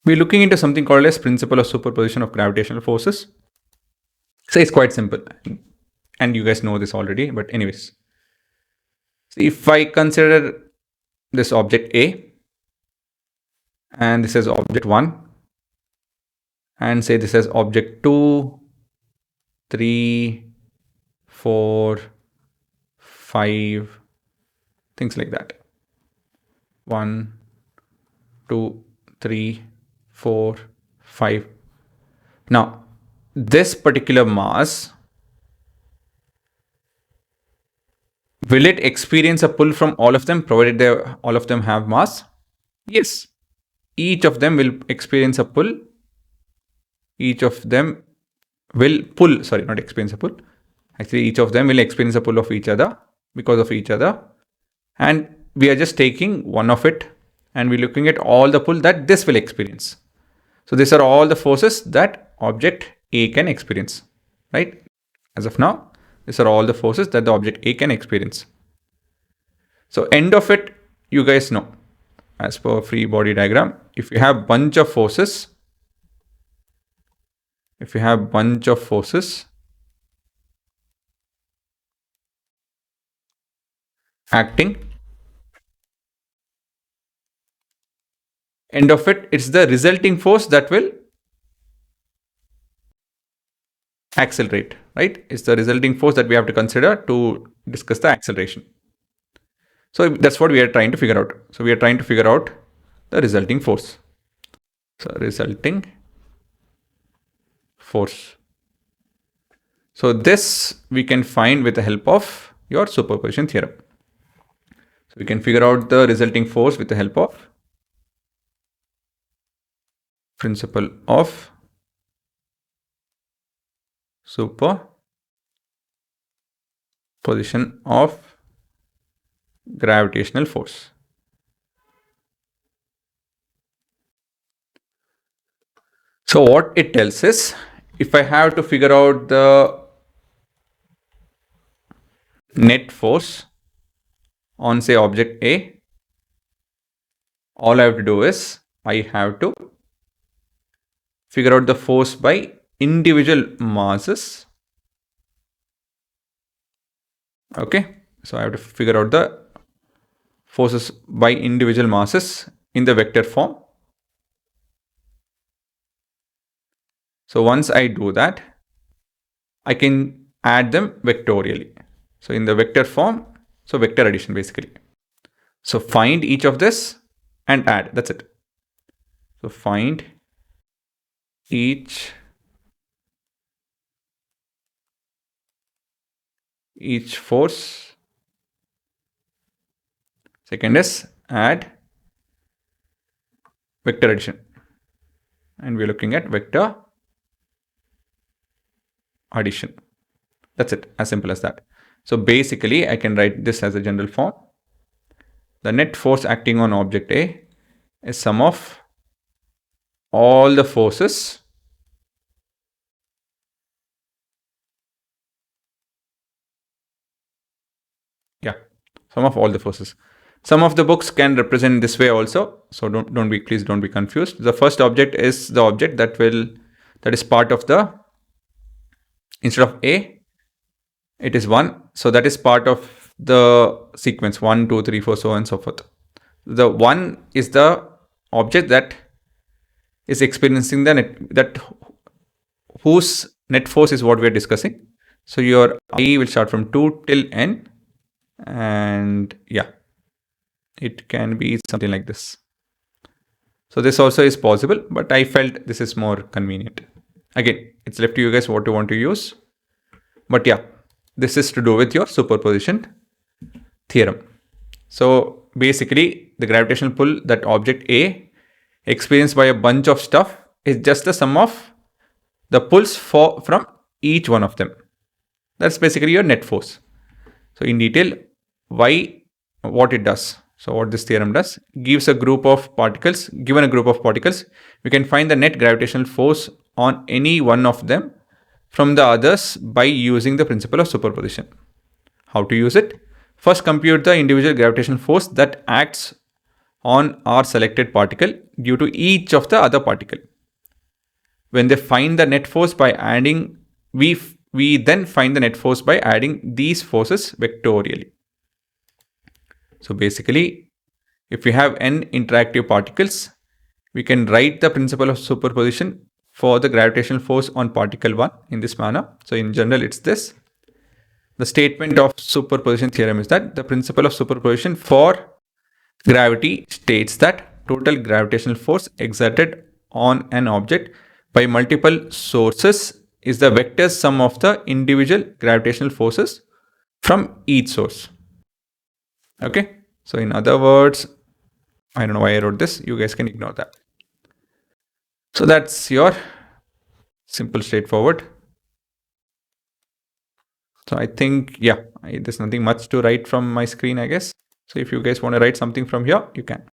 We're looking into something called as principle of superposition of gravitational forces. So it's quite simple, and you guys know this already, but anyways. So if I consider this object A, and this is object 1, and say this is object 2, 3, 4, 5, things like that. 1, 2, 3, 4, 5. Now, this particular mass, will it experience a pull from all of them, provided all of them have mass? Yes. Each of them will experience a pull. Each of them will pull, sorry, not experience a pull. Actually, each of them will experience a pull of each other because of each other. And we are just taking one of it and we're looking at all the pull that this will experience. So these are all the forces that object A can experience, right? As of now, these are all the forces that the object A can experience. So end of it, you guys know, as per free body diagram, if you have bunch of forces, acting, end of it, it's the resulting force that will accelerate, right? It's the resulting force that we have to consider to discuss the acceleration. So that's what we are trying to figure out. So we are trying to figure out the resulting force. So resulting force. So this we can find with the help of your superposition theorem. So we can figure out the resulting force with the help of principle of superposition of gravitational force. So what it tells is, if I have to figure out the net force on, say, object A, all I have to do is I have to figure out the force by individual masses. Okay, so I have to figure out the forces by individual masses in the vector form. So once I do that, I can add them vectorially. So in the vector form, so vector addition basically. So find each of this and add, that's it. So find each force. Second is add vector addition. And we're looking at vector addition. That's it, as simple as that. So basically, I can write this as a general form. The net force acting on object A is sum of all the forces sum of all the forces. Some of the books can represent this way also. So please don't be confused. The first object is the object that is part of the, instead of A, it is 1. So that is part of the sequence 1, 2, 3, 4, so on and so forth. The 1 is the object that is experiencing the net, whose net force is what we are discussing. So your I will start from 2 till n, and yeah, it can be something like this. So this also is possible, but I felt this is more convenient. Again, it's left to you guys what you want to use. But yeah, this is to do with your superposition theorem. So basically, the gravitational pull that object A experienced by a bunch of stuff is just the sum of the pulls from each one of them. That's basically your net force. So in detail, what it does. So what this theorem does, given a group of particles, we can find the net gravitational force on any one of them from the others by using the principle of superposition. How to use it? First, compute the individual gravitational force that acts on our selected particle due to each of the other particle. When they find the net force by adding, we then find the net force by adding these forces vectorially. So basically, if we have n interactive particles, we can write the principle of superposition for the gravitational force on particle 1 in this manner. So in general, it's this. The statement of superposition theorem is that the principle of superposition for gravity states that total gravitational force exerted on an object by multiple sources is the vector sum of the individual gravitational forces from each source. Okay, so in other words, I don't know why I wrote this, you guys can ignore that. So that's your simple, straightforward. So I think, yeah, there's nothing much to write from my screen, I guess. So if you guys want to write something from here, you can.